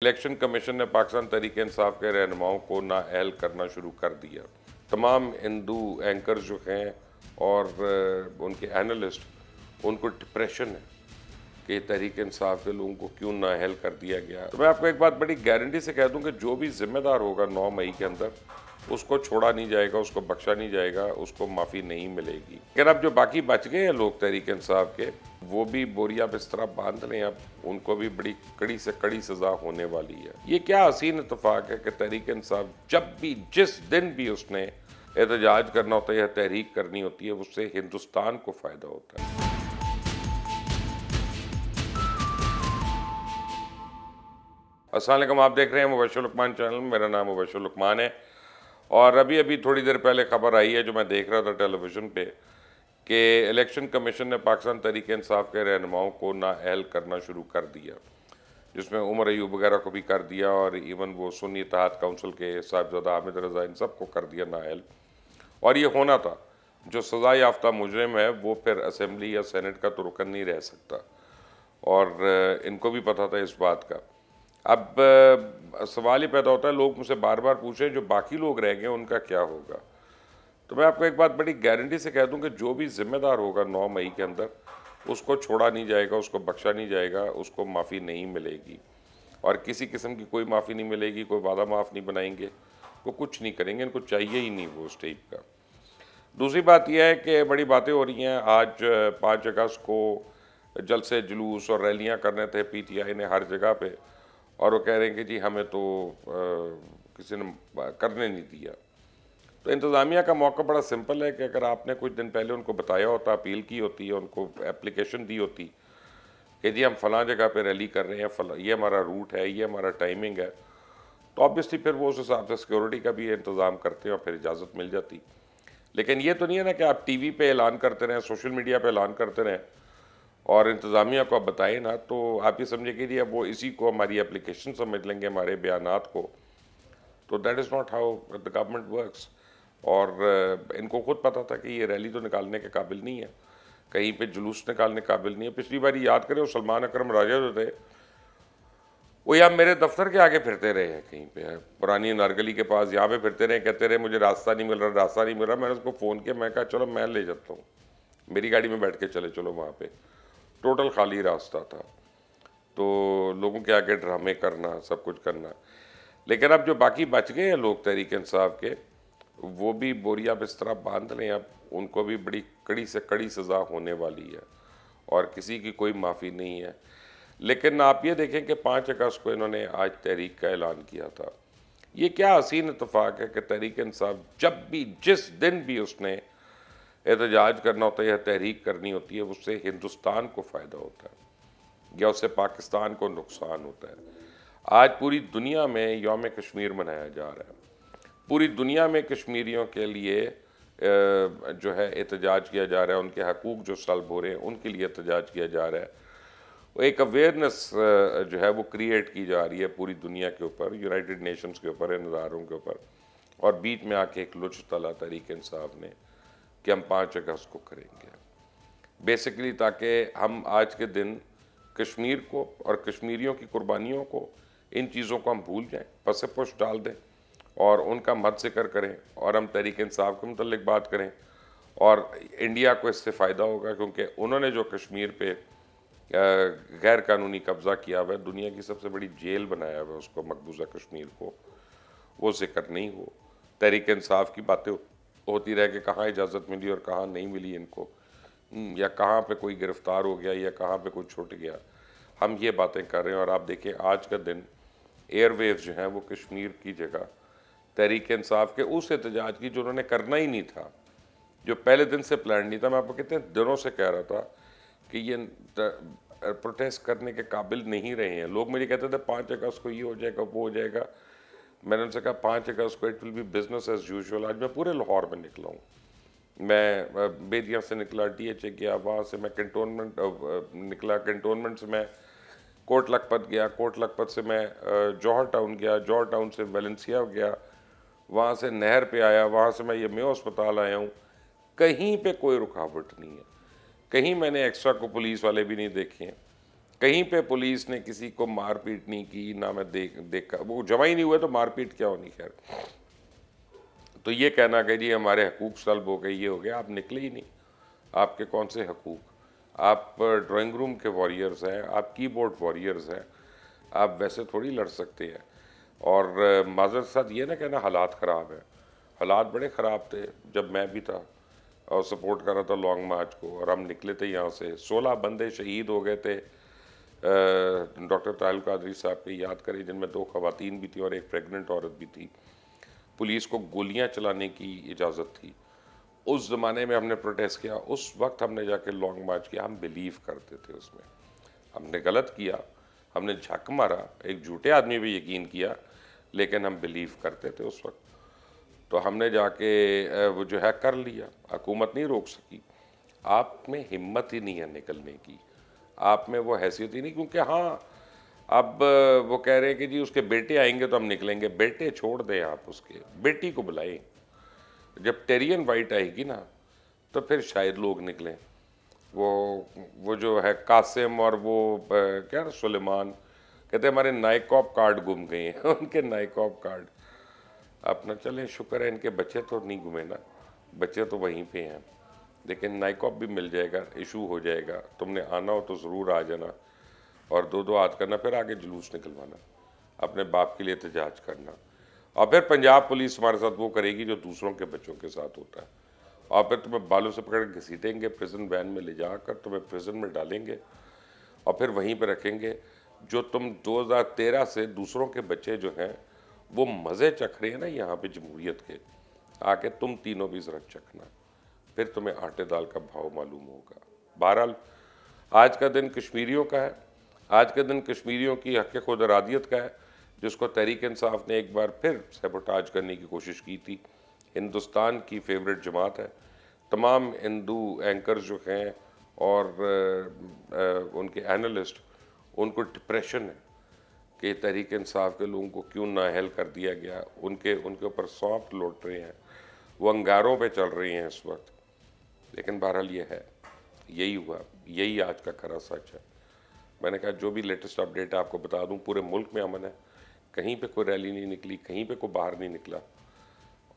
Election commission ने पाकिस्तान तहरीक इंसाफ के रहनुमाओं को नाअहल करना शुरू कर दिया। तमाम हिंदू एंकर जो हैं और उनके एनालिस्ट, उनको डिप्रेशन है कि तहरीक इंसाफ के लोगों को क्यों नाअहल कर दिया गया। तो मैं आपको एक बात बड़ी गारंटी से कह दूं कि जो भी जिम्मेदार होगा 9 मई के अंदर, उसको छोड़ा नहीं जाएगा, उसको बख्शा नहीं जाएगा, उसको माफ़ी नहीं मिलेगी। लेकिन अब जो बाकी बच गए हैं लोग तहरीक इंसाफ के, वो भी बोरिया बिस्तरा बांध लें, अब उनको भी बड़ी कड़ी से कड़ी सज़ा होने वाली है। ये क्या हसीन इत्तेफाक है कि तहरीक इंसाफ जब भी, जिस दिन भी उसने एहतजाज करना होता है या तहरीक करनी होती है, उससे हिंदुस्तान को फ़ायदा होता है। अस्सलाम वालेकुम, आप देख रहे हैं मुबश्शिर लुकमान चैनल। मेरा नाम मुबश्शिर लुकमान है और अभी अभी थोड़ी देर पहले खबर आई है जो मैं देख रहा था टेलीविज़न पे कि इलेक्शन कमीशन ने पाकिस्तान तहरीक इंसाफ के रहनुमाओं को नाअहल करना शुरू कर दिया, जिसमें उमर अयूब वगैरह को भी कर दिया और इवन वो सुन्नी इत्तेहाद काउंसिल के साहिबजादा हामिद रज़ा, इन सब को कर दिया नाअहल। और ये होना था, जो सज़ा याफ्ता मुजरिम है वो फिर असम्बली या सेनेट का तो रुकन नहीं रह सकता, और इनको भी पता था इस बात का। अब सवाल ही पैदा होता है, लोग मुझसे बार बार पूछें जो बाकी लोग रह गए उनका क्या होगा। तो मैं आपको एक बात बड़ी गारंटी से कह दूं कि जो भी जिम्मेदार होगा 9 मई के अंदर, उसको छोड़ा नहीं जाएगा, उसको बख्शा नहीं जाएगा, उसको माफ़ी नहीं मिलेगी, और किसी किस्म की कोई माफ़ी नहीं मिलेगी, कोई वादा माफ़ नहीं बनाएंगे, वो कुछ नहीं करेंगे, इनको चाहिए ही नहीं वो उस टाइप का। दूसरी बात यह है कि बड़ी बातें हो रही हैं। आज 5 अगस्त को जलसे जुलूस और रैलियाँ करने थे PTI ने हर जगह पे, और वो कह रहे हैं कि जी हमें तो किसी ने करने नहीं दिया। तो इंतज़ामिया का मौका बड़ा सिंपल है कि अगर आपने कुछ दिन पहले उनको बताया होता, अपील की होती है, उनको एप्लीकेशन दी होती कि जी हम फ़लाँ जगह पे रैली कर रहे हैं, ये हमारा रूट है, ये हमारा टाइमिंग है, तो ऑब्वियसली फिर वो उस हिसाब से सिक्योरिटी का भी इंतज़ाम करते हैं और फिर इजाज़त मिल जाती। लेकिन ये तो नहीं है ना कि आप TV पे ऐलान करते रहें, सोशल मीडिया पे ऐलान करते रहें और इंतज़ामिया को आप बताएं ना, तो आप ये समझे कि जी अब वो इसी को हमारी एप्लीकेशन समझ लेंगे, हमारे बयानात को। तो that is not how the government works. और इनको खुद पता था कि ये रैली तो निकालने के काबिल नहीं है, कहीं पे जुलूस निकालने के काबिल नहीं है। पिछली बार याद करें, वो सलमान अकरम राजा जो थे, वो यहाँ मेरे दफ्तर के आगे फिरते रहे हैं, कहीं पे पुरानी नारगली के पास, यहाँ पे फिरते रहे, कहते रहे मुझे रास्ता नहीं मिल रहा, रास्ता नहीं मिल रहा। मैंने उसको फ़ोन किया, मैं कहा चलो मैं ले जाता हूँ, मेरी गाड़ी में बैठ के चले चलो वहाँ पे। टोटल खाली रास्ता था, तो लोगों के आगे ड्रामे करना, सब कुछ करना। लेकिन अब जो बाकी बच गए हैं लोग तहरीक इंसाफ के, वो भी बोरिया बिस्तरा बांध लें, अब उनको भी बड़ी कड़ी से कड़ी सज़ा होने वाली है और किसी की कोई माफ़ी नहीं है। लेकिन आप ये देखें कि 5 अगस्त को इन्होंने आज तहरीक का ऐलान किया था। ये क्या हसीन इत्तेफाक है कि तहरीक इंसाफ जब भी, जिस दिन भी उसने एहतजाज करना होता है या तहरीक करनी होती है, उससे हिंदुस्तान को फ़ायदा होता है या उससे पाकिस्तान को नुकसान होता है। आज पूरी दुनिया में यौम कश्मीर मनाया जा रहा है, पूरी दुनिया में कश्मीरियों के लिए जो है एहतजाज किया जा रहा है, उनके हकूक़ जो सल्ब हो रहे हैं उनके लिए एहतजाज किया जा रहा है। वो एक अवेयरनेस जो है वो क्रिएट की जा रही है पूरी दुनिया के ऊपर, यूनाइटेड नेशंस के ऊपर, इदारों के ऊपर, और बीच में आके एक लुच तला तहरीक इंसाफ ने कि हम 5 अगस्त को करेंगे, बेसिकली ताकि हम आज के दिन कश्मीर को और कश्मीरियों की कुर्बानियों को, इन चीज़ों को हम भूल जाएं, पसे पुश डाल दें और उनका मत ज़िक्र करें और हम तहरीक इंसाफ के मुतल्लिक बात करें। और इंडिया को इससे फ़ायदा होगा क्योंकि उन्होंने जो कश्मीर पे गैर कानूनी कब्ज़ा किया हुआ है, दुनिया की सबसे बड़ी जेल बनाया हुआ है उसको, मकबूजा कश्मीर को, वो जिक्र नहीं हो। तहरीक इंसाफ की बातें होती रह कि कहाँ इजाज़त मिली और कहाँ नहीं मिली इनको, या कहाँ पे कोई गिरफ़्तार हो गया या कहाँ पे कोई छूट गया, हम ये बातें कर रहे हैं। और आप देखें आज का दिन एयरवेव्स जो हैं वो कश्मीर की जगह तहरीक इंसाफ के उस एहतजाज की जो उन्होंने करना ही नहीं था, जो पहले दिन से प्लान नहीं था। मैं आपको कितने दिनों से कह रहा था कि ये प्रोटेस्ट करने के काबिल नहीं रहे हैं लोग। मुझे कहते थे 5 अगस्त को ये हो जाएगा, वो हो जाएगा। मैंने उनसे कहा 5 अगस्त को it will be business as usual. आज मैं पूरे लाहौर में निकला हूँ, मैं बेदिया से निकला, DHA गया, वहाँ से मैं कंटोनमेंट निकला, कंटोनमेंट से मैं कोट लखपत गया, कोट लखपत से मैं जौहर टाउन गया, जौहर टाउन से वेलेंसिया गया, वहाँ से नहर पे आया, वहाँ से मैं ये मेयो अस्पताल आया हूँ। कहीं पे कोई रुकावट नहीं है, कहीं मैंने एक्स्ट्रा को पुलिस वाले भी नहीं देखे हैं, कहीं पे पुलिस ने किसी को मारपीट नहीं की ना, मैं देखा वो जमा ही नहीं हुए तो मारपीट क्या होनी। खैर, तो ये कहना कि जी हमारे हकूक सल्ब हो गए, ये हो गया, आप निकले ही नहीं। आपके कौन से हकूक? आप ड्राइंग रूम के वॉरियर्स हैं, आप कीबोर्ड वॉरियर्स हैं, आप वैसे थोड़ी लड़ सकते हैं। और माजर साथ ये ना कहना हालात ख़राब है, हालात बड़े ख़राब थे जब मैं भी था और सपोर्ट कर रहा था लॉन्ग मार्च को, और हम निकले थे यहाँ से। 16 बंदे शहीद हो गए थे डॉक्टर ताहिल कादरी साहब के, याद करें, जिनमें 2 खवातीन भी थी और एक प्रेग्नेंट औरत भी थी। पुलिस को गोलियां चलाने की इजाज़त थी। उस ज़माने में हमने प्रोटेस्ट किया, उस वक्त हमने जाके लॉन्ग मार्च किया। हम बिलीव करते थे उसमें, हमने गलत किया, हमने झक मारा, एक झूठे आदमी पे यकीन किया, लेकिन हम बिलीव करते थे उस वक्त। तो हमने जाके वो जो है कर लिया, हुकूमत नहीं रोक सकी। आप में हिम्मत ही नहीं है निकलने की, आप में वो हैसियत ही नहीं, क्योंकि हाँ अब वो कह रहे हैं कि जी उसके बेटे आएंगे तो हम निकलेंगे। बेटे छोड़ दें, आप उसके बेटी को बुलाएं। जब टेरियन वाइट आएगी ना तो फिर शायद लोग निकलें। वो जो है कासिम और वो क्या सुलेमान, कहते हमारे नाइकॉप कार्ड गुम गए हैं उनके नाइकॉप कार्ड अपना, चले शुक्र है इनके बच्चे तो नहीं घूमे ना, बच्चे तो वहीं पे हैं, लेकिन नाइकॉप भी मिल जाएगा, इशू हो जाएगा। तुमने आना हो तो ज़रूर आ जाना और 2-2 हाथ करना, फिर आगे जुलूस निकलवाना, अपने बाप के लिए एहतजाज करना। और फिर पंजाब पुलिस हमारे साथ वो करेगी जो दूसरों के बच्चों के साथ होता है, और फिर तुम्हें बालों से पकड़ के घसीटेंगे, प्रिजन वैन में ले जाकर तुम्हें प्रिजन में डालेंगे और फिर वहीं पर रखेंगे। जो तुम 2013 से दूसरों के बच्चे जो हैं वो मज़े चख रहे हैं ना यहाँ पे जमहूरियत के, आके तुम तीनों भी ज़रा चखना, फिर तुम्हें आटे दाल का भाव मालूम होगा। बहरहाल आज का दिन कश्मीरियों का है, आज का दिन कश्मीरियों की हक़ खुद इरादियत का है, जिसको तहरीक इंसाफ ने एक बार फिर सैबोटाज करने की कोशिश की थी। हिंदुस्तान की फेवरेट जमात है, तमाम हिंदू एंकर जो हैं और उनके एनालिस्ट, उनको डिप्रेशन है कि तहरीक इंसाफ के लोगों को क्यों नाअहल कर दिया गया, उनके ऊपर सौंप लौट रहे हैं, वो अंगारों पे चल रही हैं इस वक्त। लेकिन बहरहाल ये है, यही हुआ, यही आज का खरा सच है। मैंने कहा जो भी लेटेस्ट अपडेट आपको बता दूं, पूरे मुल्क में अमन है, कहीं पे कोई रैली नहीं निकली, कहीं पे कोई बाहर नहीं निकला।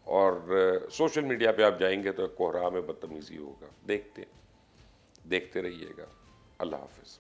और सोशल मीडिया पे आप जाएंगे तो कोहराम में बदतमीज़ी होगा। देखते रहिएगा। अल्लाह हाफिज़।